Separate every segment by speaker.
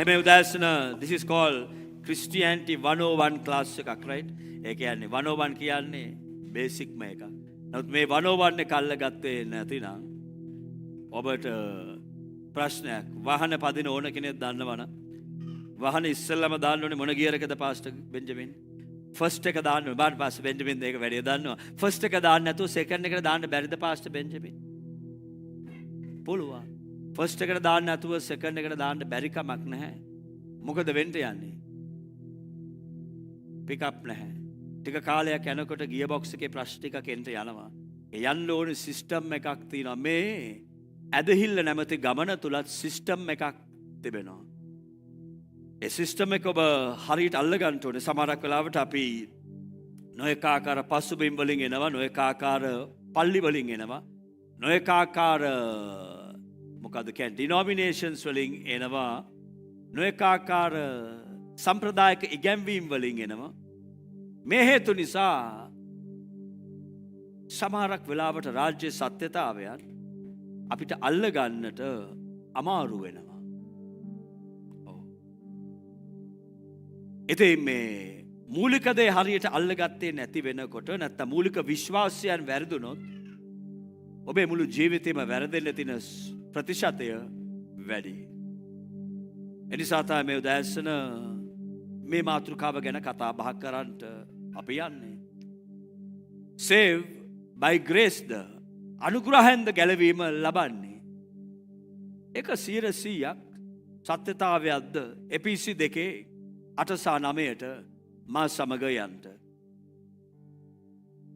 Speaker 1: මේ උදෑසන this is called Christianity 101 class එකක් right. ඒ කියන්නේ 101 කියන්නේ basic ම එකක්. නමුත් මේ 101 එක අල්ලගත්තේ නැතිනම් ඔබට ප්‍රශ්නයක්. වාහන පදින ඕන කෙනෙක් දන්නවනම් වාහන ඉස්සෙල්ලාම දාන්න ඕනේ මොන ගියර් එකද පාස්ටර් බෙන්ජමින්? ෆස්ට් එක දාන්න ඕනේ. බාට පාස්ටර් බෙන්ජමින් මේක වැඩි දන්නවා. ෆස්ට් එක දාන්න නැතුව සෙකන්ඩ් එකට දාන්න බැරිද පාස්ටර් බෙන්ජමින්? පුළුවන්. ෆස්ට් එකට දාන්න නැතුව සෙකන්ඩ් එකට දාන්න බැරි කමක් නැහැ. මොකද වෙන්න යන්නේ? පික් අප් නැහැ. ටික කාලයක් යනකොට ගියර් බොක්ස් එකේ ප්‍රශ්න ටිකක් එන්න යනවා. ඒ යන්න ඕනේ සිස්ටම් එකක් තියෙනවා. මේ ඇදහිල්ල නැමැති ගමන තුලත් සිස්ටම් එකක් තිබෙනවා. ඒ සිස්ටම් එක ඔබ හරියට අල්ලගන්න ඕනේ. සමහරක් වෙලාවට අපි නොඑක ආකාර පසුබිම් වලින් එනවා, නොඑක ආකාර පල්ලි වලින් එනවා, නොඑක ආකාර මොකද කියන්නේ ඩිනොමිනේෂන්ස් වලින් එනවා, නොඑක ආකාර සම්ප්‍රදායික ඉගැන්වීම් වලින් එනවා. මේ හේතු නිසා සමහරක් වෙලාවට රාජ්‍ය සත්‍යතාවයන් අපිට අල්ලගන්නට අමාරු වෙනවා. ඉතින් මේ මූලික දේ හරියට අල්ලගත්තේ නැති වෙනකොට නැත්නම් මූලික විශ්වාසයන් වැරදුනොත් ඔබේ මුළු ජීවිතේම වැරදෙන්න තියෙන ප්‍රතිශතය වැඩි. එනිසා තමයි මේ උදෑසන මේ මාතෘකාව ගැන කතා බහ කරන්නට අපි යන්නේ. Save by grace ද අනුග්‍රහයෙන්ද ගැලවීම ලබන්නේ. ඒක 100%ක් සත්‍යතාවයක්ද එපිසි 2:8-9 මා සමග යන්ට.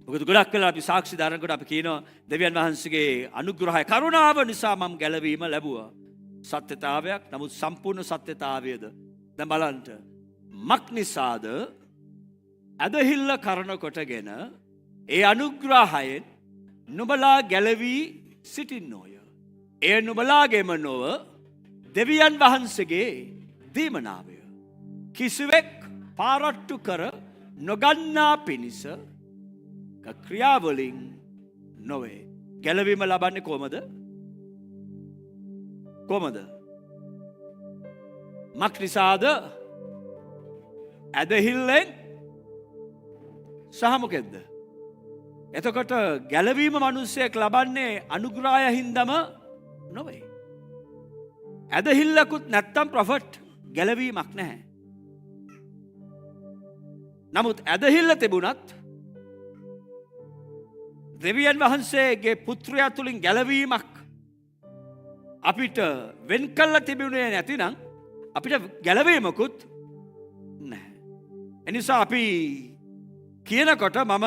Speaker 1: මොකද ගොඩක් වෙලා අපි සාක්ෂි දානකොට අපි කියනවා දෙවියන් වහන්සේගේ අනුග්‍රහය කරුණාව නිසා මම ගැලවීම ලැබුවා. සත්‍යතාවයක්. නමුත් සම්පූර්ණ සත්‍යතාවයද දැන් බලන්න. මක් නිසාද ඇදහිල්ල කරන කොටගෙන ඒ අනුග්‍රහයෙන් නුඹලා ගැලවී සිටින්නෝය. ඒ නුඹලාගේම නොව දෙවියන් වහන්සේගේ දීමනාවය. කිසිවෙක් පාරට්ටු කර නොගන්නා පිණිස ක්‍රියාවලින් නොවේ. ගැලවීම ලබන්නේ කොහමද? කොහමද? මක් නිසාද? ඇදහිල්ලෙන් සහ මොකෙද්ද? එතකොට ගැලවීම මිනිස්සෙක් ලබන්නේ අනුග්‍රහය හින්දාම නොවේ. ඇදහිල්ලකුත් නැත්තම් ප්‍රොෆට් ගැලවීමක් නැහැ. නමුත් ඇදහිල්ල තිබුණත් දෙවියන් වහන්සේගේ පුත්‍රයා තුලින් ගැලවීමක් අපිට වෙන් කළ තිබුණේ නැතිනම් අපිට ගැලවීමකුත් නැහැ. එනිසා අපි කියනකොට මම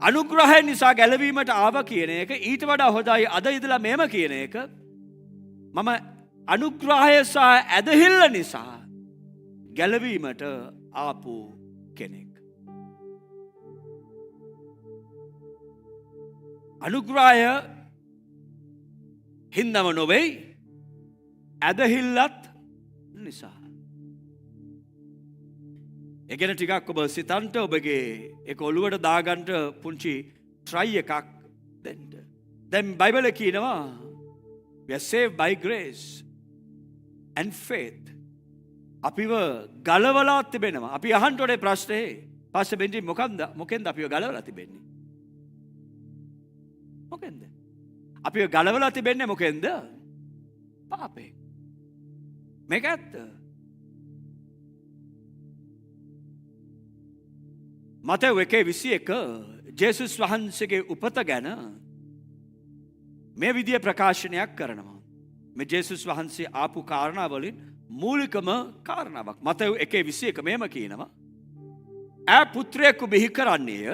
Speaker 1: අනුග්‍රහය නිසා ගැලවීමට ආව කියන එක ඊට වඩා හොඳයි අද ඉඳලා මෙහෙම කියන එක මම අනුග්‍රහය සහ ඇදහිල්ල නිසා ගැලවීමට ආපු කෙනෙක්. අනුග්‍රහය හින්දාම නොවේ ඇදහිල්ලත් නිසා. ඒ ගැන ටිකක් ඔබ සිතන්ට ඔබගේ ඒක ඔළුවට දාගන්න පුංචි try එකක් දෙන්න. දැන් බයිබලයේ කියනවා we are saved by grace and faith. අපිව ගලවලා තිබෙනවා. අපි අහන්න ඕනේ ප්‍රශ්නේ පස්සේ බෙන්ජි මොකෙන්ද අපිව ගලවලා තිබෙන්නේ? මොකෙන්ද? අපිව ගලවලා තිබෙන්නේ මොකෙන්ද? පාපේ. මේක ඇත්ත. මතෙව් 1:21 ජේසුස් වහන්සේගේ උපත ගැන මේ විදිය ප්‍රකාශනයක් කරනවා. මේ ජේසුස් වහන්සේ ආපු කාරණා වලින් මූලිකම කාරණාවක්. මතෙව් 1:21 මෙහෙම කියනවා. ඈ පුත්‍රයෙකු බිහි කරන්නේය.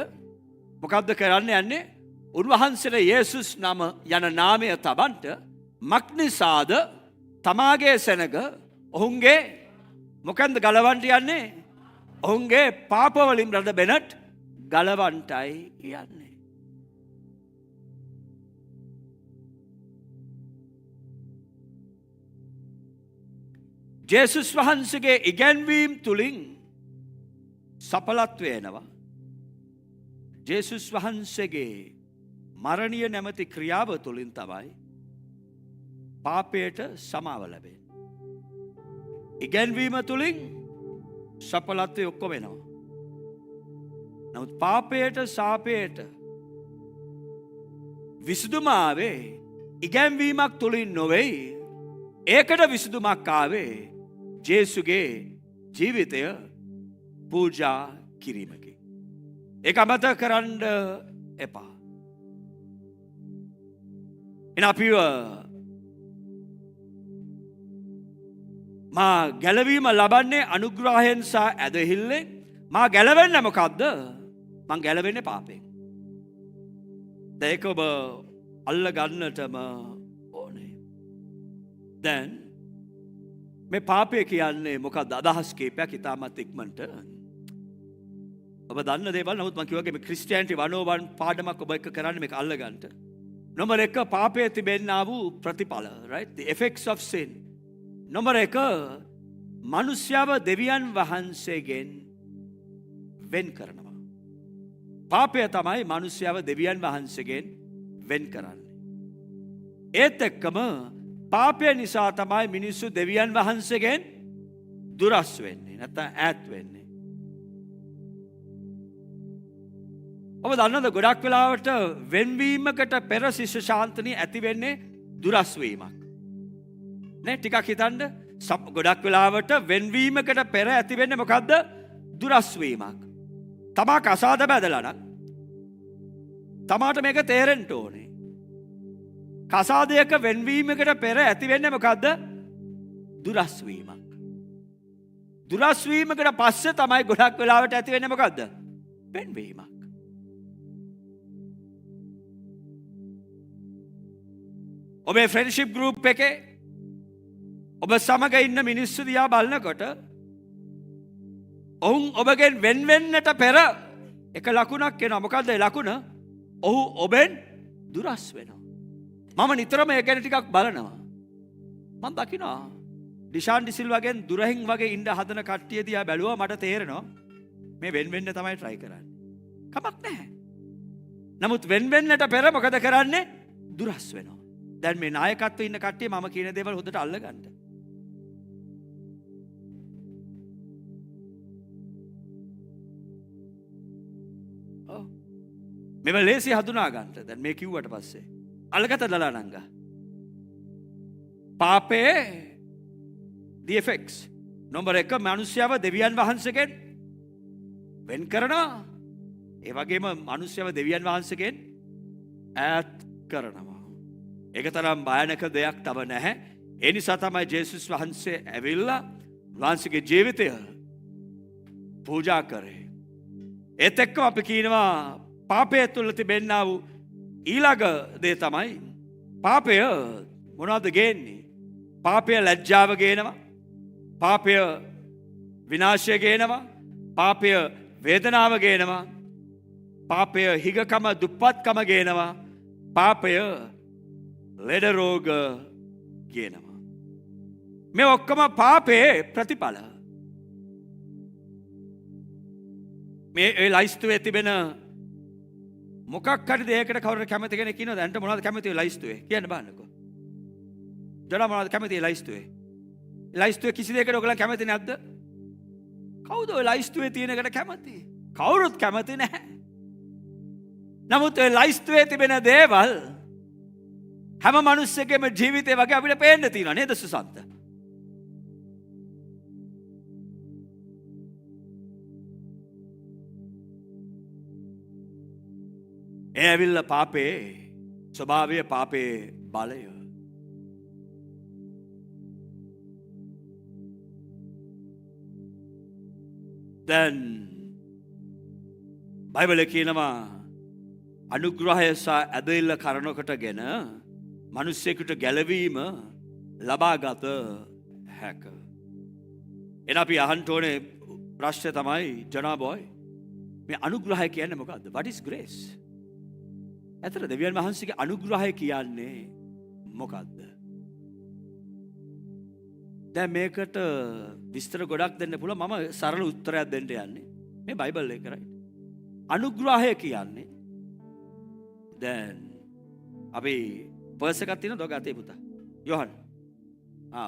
Speaker 1: මොකද්ද කරන්න යන්නේ? උන්වහන්සේට යේසුස් නම යන නාමය තබන්ට මක්නිසාද තමාගේ සෙනග ඔහුන්ගේ මොකන්ද ගලවන්ට යන්නේ? ඔහුන්ගේ පාපවලින් රද බෙනට් ගලවන්ටයි යන්නේ. ජේසුස් වහන්සේගේ ඉගැන්වීම් තුලින් සඵලත්වය එනවා. ජේසුස් වහන්සේගේ මරණීය නැමැති ක්‍රියාව තුලින් තමයි පාපයට සමාව ලැබෙන්නේ. ඉගැන්වීම තුළින් සපලත්වය ඔක්කොම එනවා. නමුත් පාපයට සාපයට විසුදුමාවේ ඉගැන්වීමක් තුළින් නොවෙයි. ඒකට විසුදුමක් ආවේ ජේසුගේ ජීවිතය පූජා කිරීමකි. ඒක අමතක කරන්න එපා. එන අපිව මා ගැලවීම ලබන්නේ අනුග්‍රහයෙන් සහ ඇදහිල්ලෙන්. මා ගැලවෙන්න මොකක්ද? මං ගැලවෙන්නේ පාපෙන්. ඒක ඔබ අල්ල ගන්නටම ඕනේ. දැන් මේ පාපය කියන්නේ මොකක්ද? අදහස් කීපයක් ඉතාමත් ඉක්මනට. ඔබ දන්න දේවල්. නමුත් මම කිව්වා මේ ක්‍රිස්තියානිටි 101 පාඩමක් ඔබ එක්ක කරන්න මේක අල්ල ගන්න. නම්බර් 1 පාපයේ තිබෙන්නා වූ ප්‍රතිඵල, right? The effects of sin. Number 1 මනුෂ්‍යව දෙවියන් වහන්සේගෙන් වෙන් කරනවා. පාපය තමයි මනුෂ්‍යව දෙවියන් වහන්සේගෙන් වෙන් කරන්නේ. ඒත් එක්කම පාපය නිසා තමයි මිනිස්සු දෙවියන් වහන්සේගෙන් දුරස් වෙන්නේ, නැත්නම් ඈත් වෙන්නේ. ඔබ දන්නවද ගොඩක් වෙලාවට වෙන්වීමකට පෙර ශිෂ්‍ය ශාන්තනිය ඇති වෙන්නේ දුරස් වීමක්. නේ ටිකක් හිතන්න. ගොඩක් වෙලාවට වෙන්වීමකට පෙර ඇති වෙන්නේ මොකද්ද? දුරස් වීමක්. තමා කසාද බැදලා නම් තමාට මේක තේරෙන්න ඕනේ. කසාදයක වෙන්වීමකට පෙර ඇති වෙන්නේ මොකද්ද? දුරස් වීමක්. දුරස් වීමකට පස්සේ තමයි ගොඩක් වෙලාවට ඇති වෙන්නේ මොකද්ද? වෙන්වීමක්. ඔබේ ෆ්‍රෙන්ඩ්ෂිප් ගෲප් එකේ ඔබ සමග ඉන්න මිනිස්සු දිහා බලනකොට ඔවුන් ඔබගෙන් වෙන් වෙන්නට පෙර එක ලකුණක් එනවා. මොකද්ද ඒ ලකුණ? ඔහු ඔබෙන් දුරස් වෙනවා. මම නිතරම ඒ ගැන ටිකක් බලනවා. මම දකිනවා ඩිෂාන් ඩිසිල්වාගෙන් දුරහින් වගේ ඉන්න හදන කට්ටිය දිහා බැලුවා මට තේරෙනවා මේ වෙන් වෙන්න තමයි try කරන්නේ. කමක් නැහැ. නමුත් වෙන් වෙන්නට පෙර මොකද කරන්නේ? දුරස් වෙනවා. දැන් මේ නායකත්වයේ ඉන්න කට්ටිය මම කියන දේවල් හොඳට අල්ලගන්න. මෙව ලේසි හඳුනා ගන්නට. දැන් මේ කිව්වට පස්සේ අල්ලගත දලානංගා. පාපේ the effects. නම්බර 1 මිනිස්යව දෙවියන් වහන්සේගෙන් වෙන් කරනවා. ඒ වගේම මිනිස්යව දෙවියන් වහන්සේගෙන් ඈත් කරනවා. ඒක තරම් භයානක දෙයක් තව නැහැ. ඒ නිසා තමයි ජේසුස් වහන්සේ ඇවිල්ලා වහන්සේගේ ජීවිතය පූජා කරේ. ඒත් එක්කම අපි කියනවා පාපය තුළ තිබෙන්නා වූ ඊළඟ දේ තමයි පාපය මොනවද ගේන්නේ? පාපය ලැජ්ජාව ගේනවා. පාපය විනාශය ගේනවා. පාපය වේදනාව ගේනවා. පාපය හිගකම දුප්පත්කම ගේනවා. පාපය ලෙඩ රෝග ගේනවා. මේ ඔක්කොම පාපේ ප්‍රතිඵල. මේ ඒ ලයිස්තුවේ තිබෙන මොකක් හරි දෙයකට කවුරු කැමති කෙනෙක් ඉන්නවද? දැන්ට මොනවද කැමති ලයිස්තුවේ? කියන්න බලන්නකෝ. ජනා මොනවද කැමති ලයිස්තුවේ? ලයිස්තුවේ කිසි දෙයකට ඔයගොල්ලන් කැමති නැද්ද? කවුද ඔය ලයිස්තුවේ තියෙන එකට කැමති? කවුරුත් කැමති නැහැ. නමුත් ඔය ලයිස්තුවේ තිබෙන දේවල් හැම මිනිස්සෙකේම ජීවිතේ වගේ අපිට පේන්න තියෙනවා නේද සුසන්ත? ඒ ඇවිල්ලා පාපේ ස්වභාවය, පාපේ බලය. දැන් බයිබලයේ කියනවා අනුග්‍රහය සහ ඇදහිල්ල කරනකොටගෙන මිනිස්සෙකුට ගැලවීම ලබාගත හැක. එන අපි අහන්න ඕනේ ප්‍රශ්නය තමයි ජනාබෝයි මේ අනුග්‍රහය කියන්නේ මොකද්ද? What is grace? ඇතර දෙවියන් වහන්සේගේ අනුග්‍රහය කියන්නේ මොකද්ද? දැන් මේකට විස්තර ගොඩක් දෙන්න පුළුවන්. මම සරල උත්තරයක් දෙන්න යන්නේ. මේ බයිබල් එක right. අනුග්‍රහය කියන්නේ දැන් අපි පර්ස් එකක් තියෙනවද ඔය ගාතේ පුතා? යෝහන්.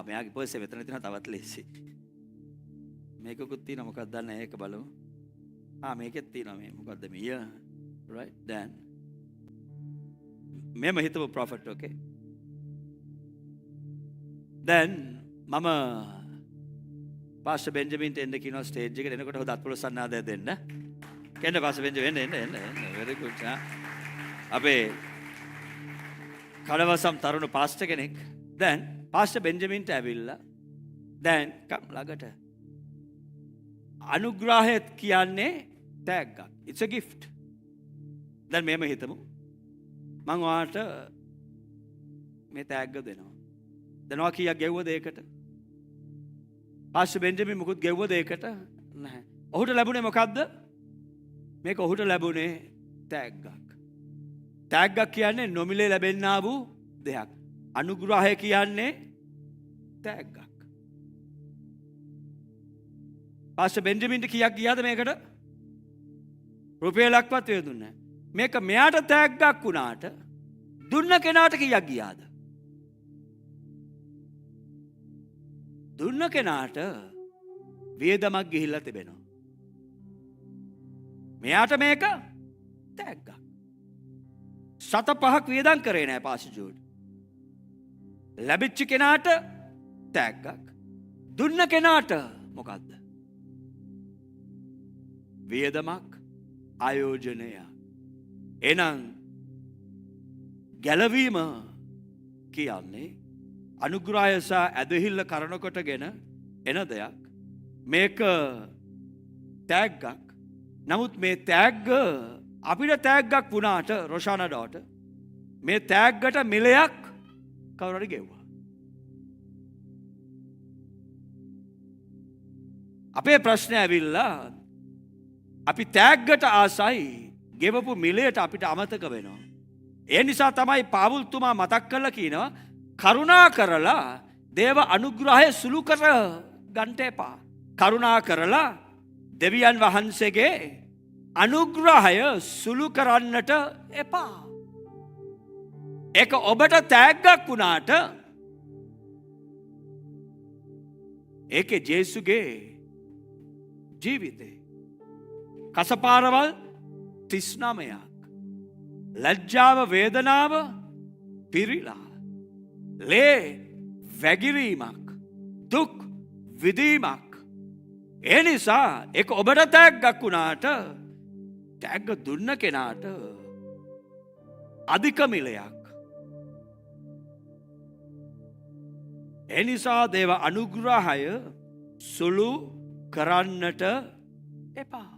Speaker 1: මෙයාගේ පර්ස් එක මෙතන තියෙනවා තවත් ලේසි. මේකකුත් තියෙනවා මොකක්ද දන්නේ ඒක බලමු. මේකෙත් තියෙනවා මේ මොකද්ද මේ right then මෙම හිතමු prophet okay then මම පාස්ටර් බෙන්ජමින්ට එන්න කියනවා ස්ටේජ් එකට එනකොට හොද අත්පොළ සන්නාදය දෙන්න. කෙන්න පාස්ටර් බෙන්ජමින් එන්න very good අපේ කඩවසම් තරුණ පාස්ටර් කෙනෙක් then පාස්ටර් බෙන්ජමින්ට ඇවිල්ලා then කම් ළඟට අනුග්‍රහය කියන්නේ තෑග්ගක්. It's a gift. දැන් මේම හිතමු. මං ඔයාට මේ තෑග්ග දෙනවා. දෙනවා කීයක් ගෙව්වද ඒකට? පාස්ටර් බෙන්ජමින් මුකුත් ගෙව්වද ඒකට? නැහැ. ඔහුට ලැබුණේ මොකද්ද? මේක ඔහුට ලැබුණේ තෑග්ගක්. තෑග්ගක් කියන්නේ නොමිලේ ලැබෙන්නා වූ දෙයක්. අනුග්‍රහය කියන්නේ තෑග්ගක්. පාස්ටර් බෙන්ජමින්ට කීයක් ගියාද මේකට? රුපියලක්වත් වේදුන්නේ නැහැ. මේක මෙයාට තෑග්ගක් වුණාට දුන්න කෙනාට කීයක් ගියාද? දුන්න කෙනාට වියදමක් ගිහිල්ලා තිබෙනවා. මෙයාට මේක තෑග්ගක්. 7-5ක් වියදම් කරේ නෑ පාස්ටර් ජෝඩ්. ලැබිච්ච කෙනාට තෑග්ගක්. දුන්න කෙනාට මොකද්ද? වියදමක් ආයෝජනය. එනම් ගැලවීම කියන්නේ අනුග්‍රහය සහ ඇදහිල්ල කරනකොටගෙන එන දෙයක්. මේක තෑග්ගක්. නමුත් මේ තෑග්ග අපිට තෑග්ගක් වුණාට රොෂානා ඩෝට මේ තෑග්ගට මිලයක් කවුරු හරි ගෙව්වා. අපේ ප්‍රශ්නේ ඇවිල්ලා අපි තෑග්ගට ආසයි ගෙවපු මිලයට අපිට අමතක වෙනවා. ඒ නිසා තමයි පාවුල්තුමා මතක් කරලා කියනවා කරුණා කරලා දේව අනුග්‍රහය සුළු කර ගන්නට එපා. කරුණා කරලා දෙවියන් වහන්සේගේ අනුග්‍රහය සුළු කරන්නට එපා. ඒක ඔබට තෑග්ගක් වුණාට ඒකේ ජේසුගේ ජීවිතේ කසපාරවල් 39ක් ලැජ්ජාව වේදනාව පිරිලා ලේ වැගිරීමක් දුක් විඳීමක්. ඒ නිසා ඒක ඔබට තෑග්ගක් වුණාට තෑග්ග දුන්න කෙනාට අධික මිලයක්. ඒ නිසා දේව අනුග්‍රහය සුළු කරන්නට එපා.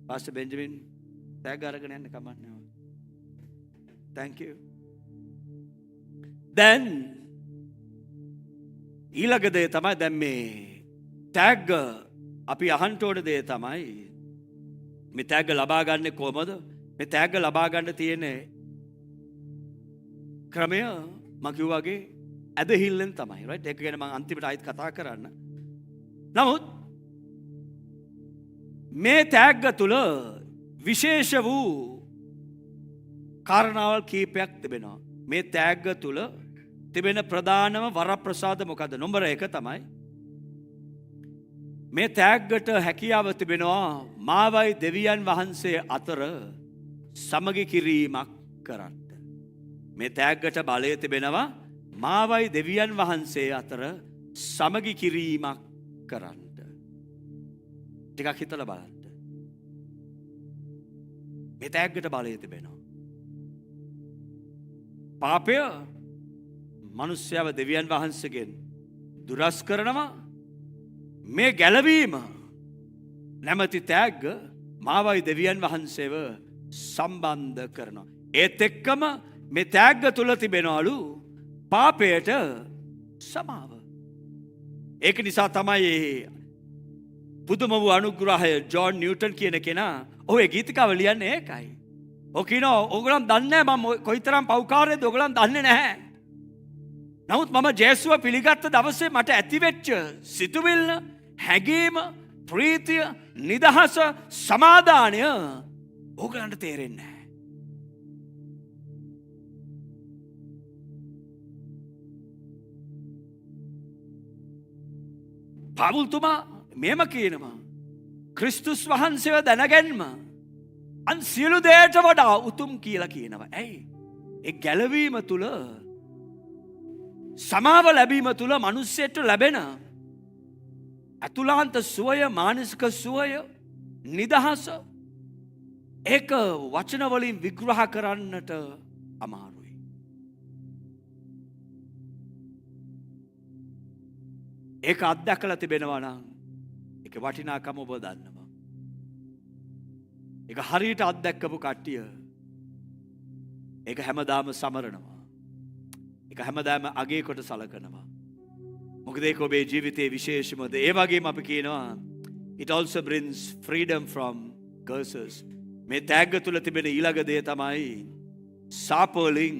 Speaker 1: පාස්ටර් බෙන්ජමින් තෑග්ග අරගෙන යන්න කමක් නැහැ. Thank you. Then ඊළඟ දේ තමයි දැන් මේ තෑග්ග අපි අහන්න ඕන දේ තමයි මේ තෑග්ග ලබා ගන්න කොහමද? මේ තෑග්ග ලබා ගන්න තියෙන ක්‍රමය මම කිව්වාගේ ඇදහිල්ලෙන් තමයි. right? ඒක ගැන මම අන්තිමට ආයෙත් කතා කරන්න. නමුත් මේ තෑග්ග තුල විශේෂ වූ කාරණාවල් කීපයක් තිබෙනවා. මේ තෑග්ග තුල තිබෙන ප්‍රධානම වරප්‍රසාද මොකද්ද? නම්බර 1 තමයි මේ තෑග්ගට හැකියාව තිබෙනවා මාවයි දෙවියන් වහන්සේ අතර සමගි කිරීමක් කරන්න. මේ තෑග්ගට බලය තිබෙනවා මාවයි දෙවියන් වහන්සේ අතර සමගි කිරීමක් කරන්න. ටිකක් හිතලා බලන්න. මේ තෑග්ගට බලය තිබෙනවා. පාපය මනුෂ්‍යව දෙවියන් වහන්සේගෙන් දුරස් කරනවා. මේ ගැලවීම නැමැති තෑග්ග මාවයි දෙවියන් වහන්සේව සම්බන්ධ කරනවා. ඒත් එක්කම මේ තෑග්ග තුල තිබෙනවලු පාපයට සමාව. ඒක නිසා තමයි පුදුම වූ අනුග්‍රහය ජෝන් නිව්ටන් කියන කෙනා ඔහේ ගීතිකාව ලියන්නේ ඒකයි. ඔය කියනවා ඕගොල්ලන් දන්නේ නැහැ මම කොයිතරම් පව්කාරයද ඕගොල්ලන් දන්නේ නැහැ. නමුත් මම ජේසුව පිළිගත්ත දවසේ මට ඇතිවෙච්ච සිතුවිල්ල, හැඟීම, ප්‍රීතිය, නිදහස, සමාදානය ඕගොල්ලන්ට තේරෙන්නේ නැහැ. පවුල්තුමා මෙම කියනවා. ක්‍රිස්තුස් වහන්සේව දැනගැන්ම අන් සියලු දේට වඩා උතුම් කියලා කියනවා. ඇයි? ඒ ගැලවීම තුළ සමාව ලැබීම තුළ මනුස්සයට ලැබෙන ඇතුලාන්ත සුවය, මානසික සුවය, නිදහස ඒක වචන වලින් විග්‍රහ කරන්නට අමාරුයි. ඒක අත්දැකලා තිබෙනවා නම් ඒක වටිනාකම ඔබ දන්නවා. ඒක හරියට අත්දැක්කපු කට්ටිය ඒක හැමදාම සමරනවා. ඒක හැමදාම අගේ කොට සලකනවා. මොකද ඒක ඔබේ ජීවිතයේ විශේෂමද. ඒ වගේම අපි කියනවා it also brings freedom from curses. මේ තෑග්ග තුල තිබෙන ඊළඟ දේ තමයි සාප වලින්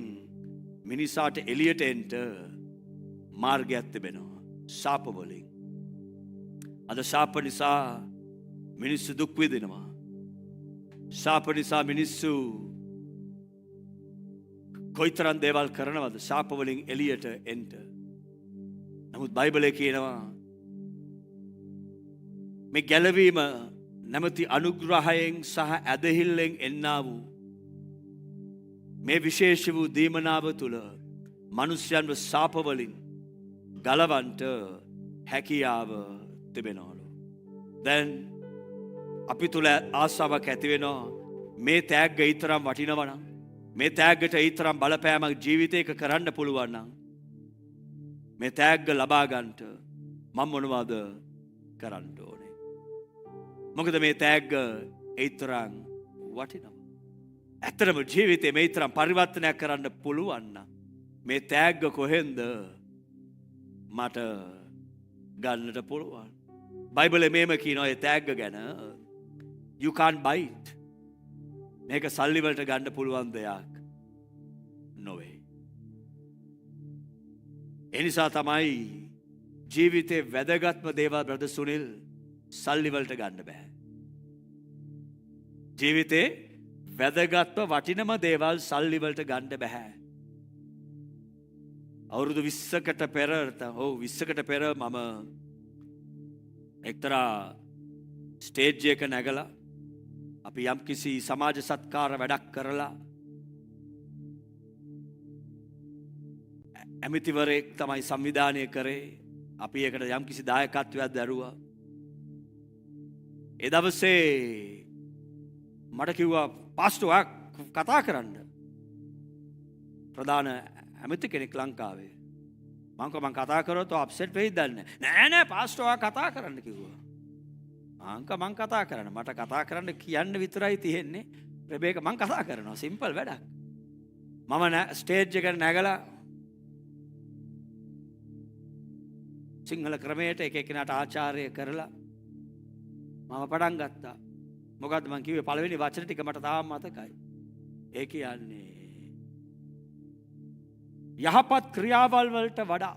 Speaker 1: මිනිසාට එළියට එන්න මාර්ගයක් තිබෙනවා. සාප වලින්. අද සාප නිසා මිනිස්සු දුක් විඳිනවා. සාප නිසා මිනිස්සු කොයිතරම් දේවල් කරනවද සාප වලින් එළියට එන්න. නමුත් බයිබලයේ කියනවා මේ ගැලවීම නැමැති අනුග්‍රහයෙන් සහ ඇදහිල්ලෙන් එන්නා වූ මේ විශේෂ වූ දීමනාව තුළ මිනිස්යන්ව සාප වලින් ගලවන්නට හැකියාව තිබෙනවලු. දැන් අපි තුල ආසාවක් ඇති වෙනවා මේ තෑග්ග ඊතරම් වටිනවා නම්, මේ තෑග්ගට ඊතරම් බලපෑමක් ජීවිතයක කරන්න පුළුවන් නම් මේ තෑග්ග ලබා ගන්නට මම මොනවද කරන්න ඕනේ? මොකද මේ තෑග්ග ඊතරම් වටිනවා. ඇත්තටම ජීවිතේ මේ ඊතරම් පරිවර්තනයක් කරන්න පුළුවන් නම් මේ තෑග්ග කොහෙන්ද මට ගන්නට පුළුවන්? බයිබලයේ මේම කියනවා ඒ තෑග්ග ගැන you can't buy it. මේක සල්ලි වලට ගන්න පුළුවන් දෙයක් නොවේ. ඒ නිසා තමයි ජීවිතේ වැදගත්ම දේවල් බ්‍රදර් සුනිල් සල්ලි වලට ගන්න බෑ. ජීවිතේ වැදගත්ම වටිනම දේවල් සල්ලි වලට ගන්න බෑ. අවුරුදු 20කට පෙර 20කට පෙර මම එක්තරා ස්ටේජ් එක නැගලා අපි යම් කිසි සමාජ සත්කාර වැඩක් කරලා ඇමතිවරයෙක් තමයි සංවිධානය කරේ. අපි ඒකට යම් කිසි දායකත්වයක් දරුවා. ඒ දවසේ මට කිව්වා පාස්ටර් කතා කරන්න. ප්‍රධාන ඇමති කෙනෙක් ලංකාවේ. මම කතා කරොත් අප්සෙට් වෙයිද දන්නේ නෑ පාස්ටර් කතා කරන්න කිව්වා. මං කතා කරන්න. මට කතා කරන්න කියන්න විතරයි තියෙන්නේ. රෙබේක මං කතා කරනවා. සිම්පල් වැඩක්. මම ස්ටේජ් එකට නැගලා සිංහල ක්‍රමයට එක එක්කෙනාට ආචාර්ය කරලා මම පටන් ගත්තා. මොකද්ද මං කිව්වේ පළවෙනි වචන ටික මට තාම මතකයි. ඒ කියන්නේ යහපත් ක්‍රියාවල් වලට වඩා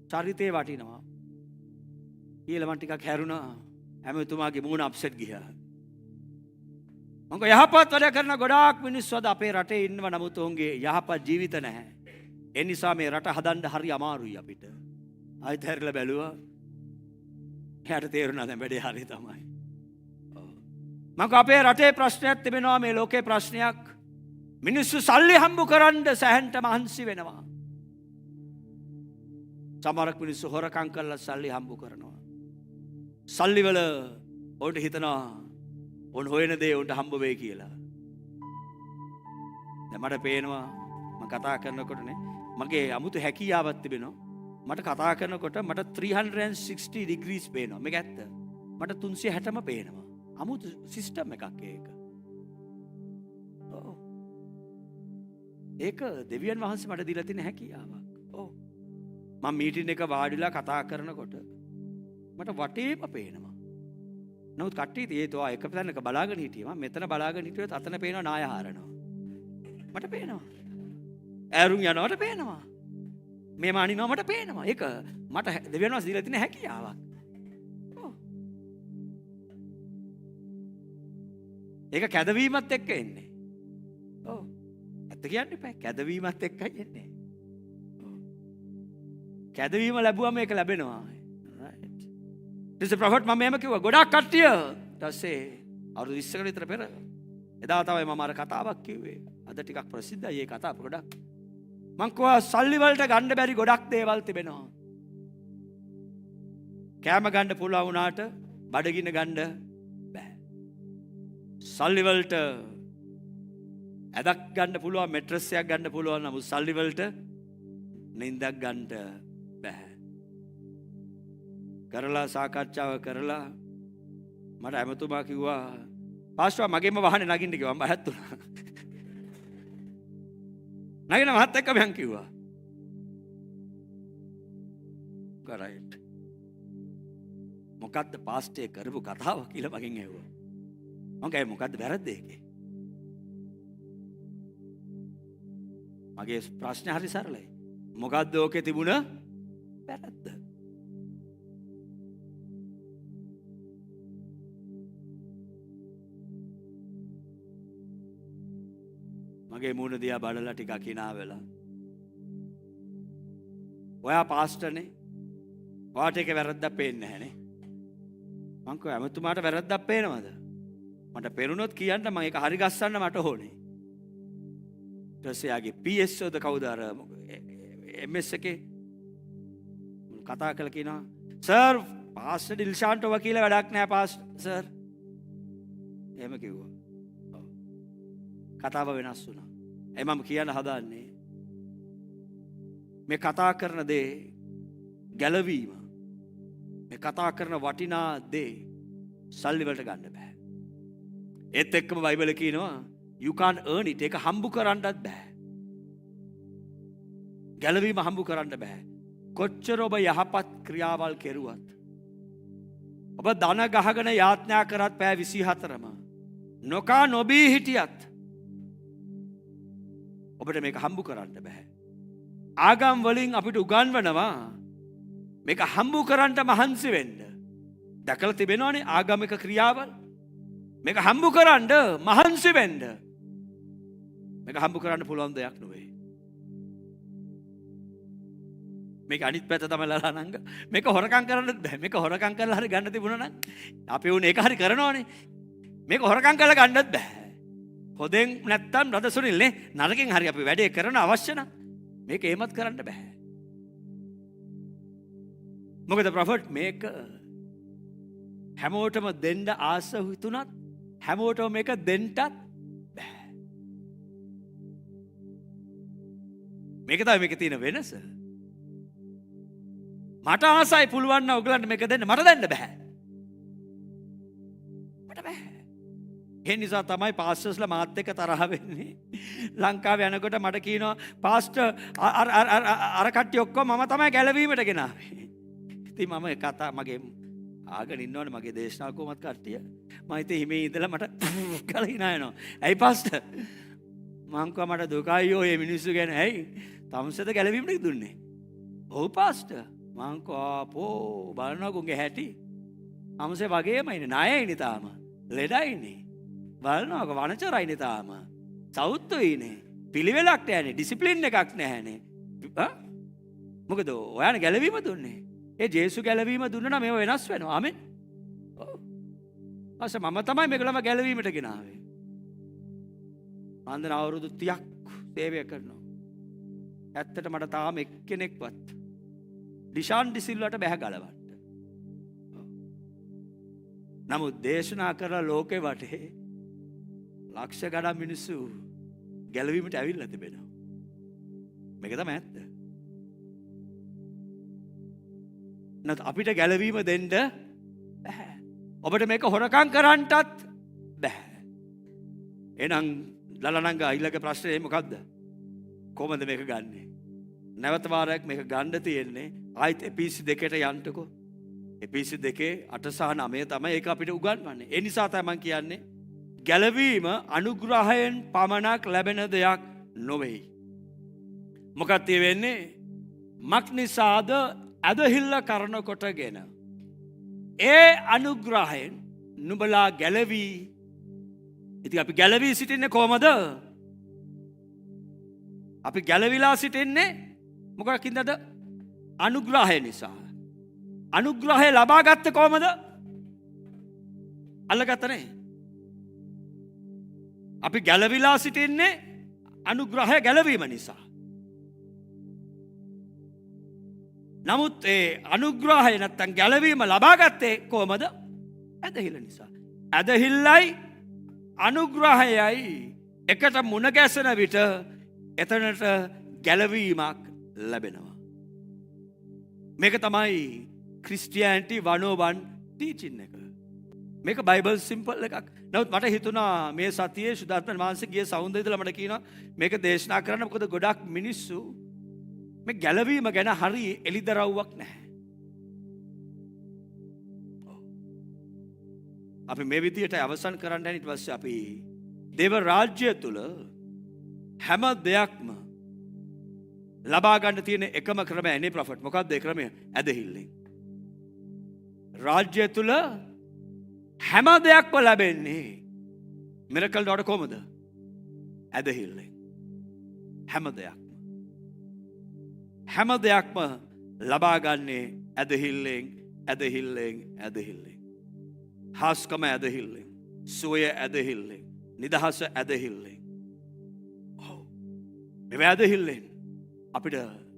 Speaker 1: චරිතේ වටිනවා කියලා මං ටිකක් හැරුණා. ඇමතුමාගේ මූණ අප්සෙට් ගියා. මං යහපත් වැඩ කරන ගොඩාක් මිනිස්සු අද අපේ රටේ ඉන්නවා. නමුත් ඔවුන්ගේ යහපත් ජීවිත නැහැ. ඒ නිසා මේ රට හදන්න හරි අමාරුයි අපිට. ආයෙත් හැරිලා බැලුවා. එයාට තේරුණා දැන් වැඩේ හරි තමයි. මං අපේ රටේ ප්‍රශ්නයක් තිබෙනවා. මේ ලෝකේ ප්‍රශ්නයක්. මිනිස්සු සල්ලි හම්බ කරන්න සැහැන්ට මහන්සි වෙනවා. සමහරක් මිනිස්සු හොරකම් කරලා සල්ලි හම්බ කරනවා. සල්ලි වල ඔවුන්ට හිතනවා ඔවුන් හොයන දේ ඔවුන්ට හම්බ වෙයි කියලා. දැන් මට පේනවා මම කතා කරනකොටනේ මගේ අමුතු හැකියාවක් තිබෙනවා. මට කතා කරනකොට මට 360 degrees පේනවා. මේක ඇත්ත. මට 360ම පේනවා. අමුතු සිස්ටම් එකක් ඒක. ඒක දෙවියන් වහන්සේ මට දීලා තියෙන හැකියාවක්. ඔව්. මම මීටින් එක වාඩිලා කතා කරනකොට මට වටේම පේනවා. නමුත් කට්ටිය තියේතෝ එක තැනක බලාගෙන හිටියා. මම මෙතන බලාගෙන හිටියොත් අතන පේනවා නාය හරනවා. මට පේනවා. ඈරුම් යනවට පේනවා. මේ මානිනවා මට පේනවා. ඒක මට දෙවියන් වහන්සේ දීලා තියෙන හැකියාවක්. ඔව්. ඒක කැදවීමත් එක්ක එන්නේ. ඔව්. ඇත්ත කියන්න එපා. කැදවීමත් එක්කයි එන්නේ. ඔව්. කැදවීම ලැබුවම ඒක ලැබෙනවා. right. ඊට ප්‍රොෆට් මම එහෙම කිව්වා ගොඩක් කට්ටිය ඊට පස්සේ අවුරුදු 20කට විතර පෙර එදා තමයි මම අර කතාවක් කිව්වේ. අද ටිකක් ප්‍රසිද්ධයි මේ කතාව ගොඩක්. මං කිව්වා සල්ලි වලට ගන්න බැරි ගොඩක් දේවල් තිබෙනවා. කෑම ගන්න පුළුවන් වුණාට බඩගින්න ගන්න බෑ. සල්ලි වලට ඇදක් ගන්න පුළුවන් මැට්‍රස් එකක් ගන්න පුළුවන් නමුත් සල්ලි වලට නිින්දක් ගන්න බෑ. කරලා සාකච්ඡාව කරලා මට ඇමතුමා කිව්වා පාස්ටර් මගේම වාහනේ නගින්න කිව්වා. මම බයත් වුණා. නගින මහත් එක්ක මං කිව්වා. කරයිට්. මොකද්ද පාස්ටර් කරපු කතාව කියලා මගෙන් ඇහුවා. මං කිව්වා මොකද්ද වැරද්ද ඒකේ? මගේ ප්‍රශ්නේ හරි සරලයි. මොකද්ද ඕකේ තිබුණ වැරද්ද? මගේ මූණ දිහා බලලා ටිකක් hina වෙලා. ඔයා පාස්ටර්නේ. ඔයාට ඒක වැරද්දක් පේන්නේ නැහනේ. මං කිව්වා ඇමතුමාට වැරද්දක් පේනවද? මට පෙරුණොත් කියන්න මම ඒක හරි ගස්සන්න මට ඕනේ. ඊට පස්සේ යාගේ PS ඔද කවුද අර MS එකේ කතා කළා කියනවා සර් පාස්ටර් ඩිල්ෂාන්ට ඔවා කියලා වැඩක් නැහැ පාස්ටර් සර්. එහෙම කිව්වා. කතාව වෙනස් වුණා. ඒ මම කියන්න හදාන්නේ මේ කතා කරන දේ ගැලවීම. මේ කතා කරන වටිනා දේ සල්ලි වලට ගන්න බෑ. ඒත් එක්කම බයිබලේ කියනවා you can't earn it. ඒක හම්බු කරන්නත් බෑ. ගැලවීම හම්බු කරන්න බෑ. කොච්චර ඔබ යහපත් ක්‍රියාවල් කෙරුවත් ඔබ ධන ගහගෙන යාඥා කරත් පෑ 24ම නොකා නොබී හිටියත් ඔබට මේක හම්බු කරන්න බෑ. ආගම් වලින් අපිට උගන්වනවා මේක හම්බු කරන්න මහන්සි වෙන්න. දැකලා තිබෙනවනේ ආගමික ක්‍රියාවල්. මේක හම්බු කරන්න මහන්සි වෙන්න. මේක හම්බු කරන්න පුළුවන් දෙයක් නෙවෙයි. මේක අනිත් පැත්ත තමයි ලලනංග. මේක හොරකම් කරන්නත් බෑ. මේක හොරකම් කරලා හරි ගන්න තිබුණා නම් අපි උන් ඒක හරි කරනවනේ. මේක හොරකම් කරලා ගන්නත් බෑ. හොදෙන් නැත්තම් රද සුනිල්නේ නරකින් හරි අපි වැඩේ කරන අවශ්‍ය නම් මේක එහෙමත් කරන්න බෑ. මොකද ප්‍රොෆට් මේක හැමෝටම දෙන්න ආස හිතුණත් හැමෝටම මේක දෙන්නත් බෑ. මේක තමයි මේකේ තියෙන වෙනස. මට ආසයි පුළුවන් නම් ඔයගලන්ට මේක දෙන්න මට දෙන්න බෑ. මට බෑ. ඒ නිසා තමයි පාස්ටර්ස්ලා මාත් එක්ක තරහ වෙන්නේ. ලංකාවේ යනකොට මට කියනවා පාස්ටර් අර කට්ටිය ඔක්කොම මම තමයි ගැලවීමට ගෙනාවේ. ඉතින් මම කතා මගේ ආගෙන ඉන්නවනේ මගේ දේශනා කොමත් කට්ටිය. මම ඉතින් හිමේ ඉඳලා මට කලින් hina යනවා. ඇයි පාස්ටර්? මං කව මට දුකයි ඔය මිනිස්සු ගැන. ඇයි? තමුසෙද ගැලවීමට දුන්නේ? ඔව් පාස්ටර්. මං කව අපෝ බලනවා උන්ගේ හැටි. තමුසේ වගේමයිනේ ණයයිනේ තාම. ලෙඩයිනේ. බලනවාක වනචරයිනේ තාම. සෞත්තුයිනේ. පිළිවෙලක් නැහැනේ. ඩිසිප්ලින් එකක් නැහැනේ. මොකද ඔයානේ ගැලවීම දුන්නේ. ඒ ජේසු ගැලවීම දුන්නා නම් මේව වෙනස් වෙනවා. ආමෙන්. ඔව්. අස මම තමයි මේගොල්ලම ගැලවීමට ගෙනාවේ. මම දැන් අවුරුදු 30ක් සේවය කරනවා. ඇත්තට මට තාම එක්කෙනෙක්වත් ඩිෂාන් ඩිසිල්වට බැහැ ගලවන්න. නමුත් දේශනා කරලා ලෝකේ වටේ ලක්ෂ ගණන් මිනිස්සු ගැලවීමට ඇවිල්ලා තිබෙනවා. මේක තමයි ඇත්ත. නැත් අපිට ගැලවීම දෙන්න බෑ. ඔබට මේක හොරකම් කරන්නටත් බෑ. එහෙනම් ලලනංග ඊළඟ ප්‍රශ්නේ මොකද්ද? කොහොමද මේක ගන්නෙ? නැවත වාරයක් මේක ගන්න තියෙන්නේ ආයිත් එපිසි 2ට යන්නකෝ. එපිසි 2 8 සහ 9 තමයි ඒක අපිට උගන්වන්නේ. ඒ නිසා තමයි මම කියන්නේ ගැලවීම අනුග්‍රහයෙන් පමණක් ලැබෙන දෙයක් නොවේ. මොකක්ද වෙන්නේ? මක් නිසාද ඇදහිල්ල කරන කොටගෙන ඒ අනුග්‍රහයෙන් නුඹලා ගැලවී ඉතින් අපි ගැලවී සිටින්නේ කොහමද? අපි ගැලවිලා සිටින්නේ මොකකින්දද? අනුග්‍රහය නිසා. අනුග්‍රහය ලබා ගත්තේ කොහමද? අල්ලගත්තනේ. අපි ගැලවිලා සිටින්නේ අනුග්‍රහය ගැලවීම නිසා. නමුත් ඒ අනුග්‍රහය නැත්තම් ගැලවීම ලබා ගත්තේ කොහමද? ඇදහිල්ල නිසා. ඇදහිල්ලයි අනුග්‍රහයයි එකට මුණ ගැසෙන විට එතනට ගැලවීමක් ලැබෙනවා. මේක තමයි ක්‍රිස්ටියානිටි 101 ටීචින් එක. මේක බයිබල් සිම්පල් එකක්. නමුත් මට හිතුණා මේ සතියේ සුදාත්මන් වහන්සේ ගිය සවුන්දේ ඉඳලා මට කියනවා මේක දේශනා කරන්න. මොකද ගොඩක් මිනිස්සු මේ ගැලවීම ගැන හරි එලිදරව්වක් නැහැ. අපි මේ විදියට අවසන් කරන්න ඊට පස්සේ අපි දේව රාජ්‍ය තුල හැම දෙයක්ම ලබා ගන්න තියෙන එකම ක්‍රමය නේ ප්‍රොෆෙට්. මොකක්ද ඒ ක්‍රමය? ඇදහිල්ලෙන්. රාජ්‍ය තුල හැම දෙයක්ම ලැබෙන්නේ මිරකල් ඩොට කොහමද? ඇදහිල්ලෙන්. හැම දෙයක්ම ලබා ගන්නේ ඇදහිල්ලෙන්, ඇදහිල්ලෙන්, ඇදහිල්ලෙන්. හාස්කම ඇදහිල්ලෙන්, සුවය ඇදහිල්ලෙන්, නිදහස ඇදහිල්ලෙන්. මේ ඇදහිල්ලෙන් අපිට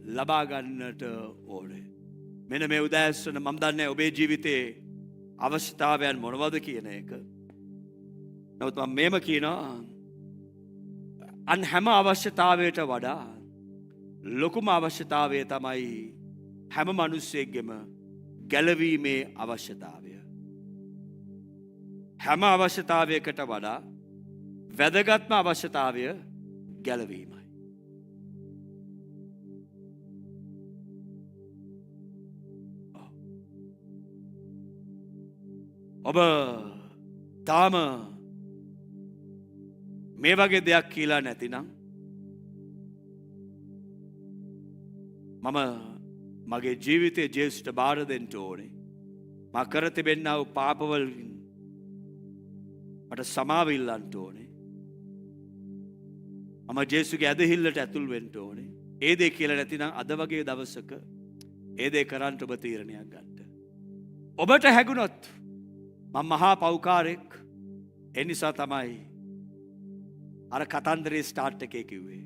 Speaker 1: ලබා ගන්නට ඕනේ. මෙන්න මේ උදෑසන මම දන්නේ ඔබේ ජීවිතේ අවශ්‍යතාවයන් මොනවද කියන එක. නමුත් මම මේම කියනවා අන් හැම අවශ්‍යතාවයට වඩා ලොකුම අවශ්‍යතාවය තමයි හැම මිනිස්සෙක්ගෙම ගැලවීමේ අවශ්‍යතාවය. හැම අවශ්‍යතාවයකට වඩා වැදගත්ම අවශ්‍යතාවය ගැලවීමයි. ඔබ තාම මේ වගේ දෙයක් කියලා නැතිනම් මම මගේ ජීවිතයේ ජේසුට බාර දෙන්න ඕනේ. මා කර තිබෙන්නා වූ පාපවලින් මට සමාව ඉල්ලන්න ඕනේ. මම ජේසුගේ ඇදහිල්ලට ඇතුල් වෙන්න ඕනේ. ඒ දේ කියලා නැතිනම් අද වගේ දවසක ඒ දේ කරන්න ඔබ තීරණයක් ගන්න. ඔබට හැගුණොත් මම මහා පව්කාරයෙක්. ඒ නිසා තමයි අර කතන්දරේ ස්ටාර්ට් එකේ කිව්වේ.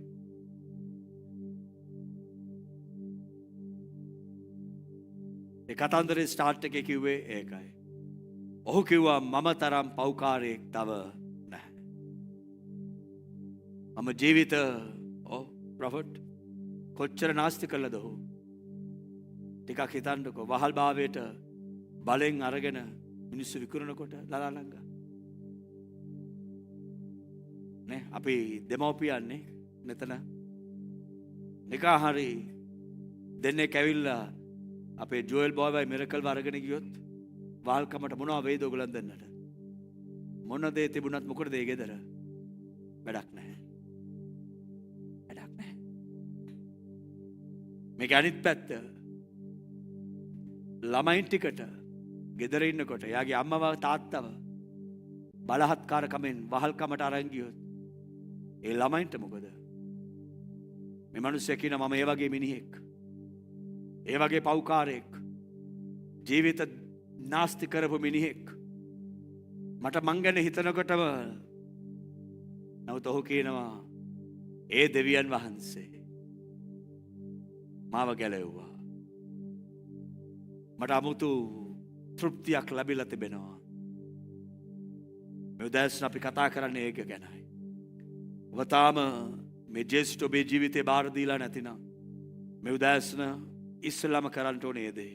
Speaker 1: ඒ කතන්දරේ ස්ටාර්ට් එකේ කිව්වේ ඒකයි. ඔහු කිව්වා මම තරම් පව්කාරයෙක් තව නැහැ. මම ජීවිත ප්‍රොෆෙට් කොච්චර නාස්ති කළද ඔහු. ටිකක් හිතන්නකෝ වහල් භාවයට බලෙන් අරගෙන මිනිස්සු විකුණනකොට ලලාලංග නේ අපි දෙමව්පියන්නේ මෙතන නිකා හරි දෙන්නේ කැවිල්ලා අපේ ජෝයල් බෝයයි මිරකල් වරගෙන ගියොත් වහල්කමට මොනවා වේද ඔයගොල්ලන් දෙන්නට මොන දේ තිබුණත් මොකටද ඒ ගෙදර වැඩක් නැහැ මේක අනිත් පැත්ත ළමයින් ටිකට ගෙදර ඉන්නකොට යාගේ අම්මව තාත්තව බලහත්කාරකමෙන් වහල්කමට අරන් ගියොත් ඒ ළමයින්ට මොකද? මේ මිනිස්සු කියනවා මම ඒ වගේ මිනිහෙක්. ඒ වගේ පව්කාරයෙක්. ජීවිත නාස්ති කරපු මිනිහෙක්. මට මං ගැන හිතනකොටම නමුත් ඔහු කියනවා ඒ දෙවියන් වහන්සේ මාව ගැලෙව්වා. මට අමුතු තෘප්තියක් ලැබිලා තිබෙනවා. මේ උදෑසන අපි කතා කරන්නේ ඒක ගැනයි. ඔබ තාම මේ ජේසුට ඔබේ ජීවිතේ බාර දීලා නැතිනම් මේ උදෑසන ඉස්සෙල්ලාම කරන්න ඕනේ ඒ දේ.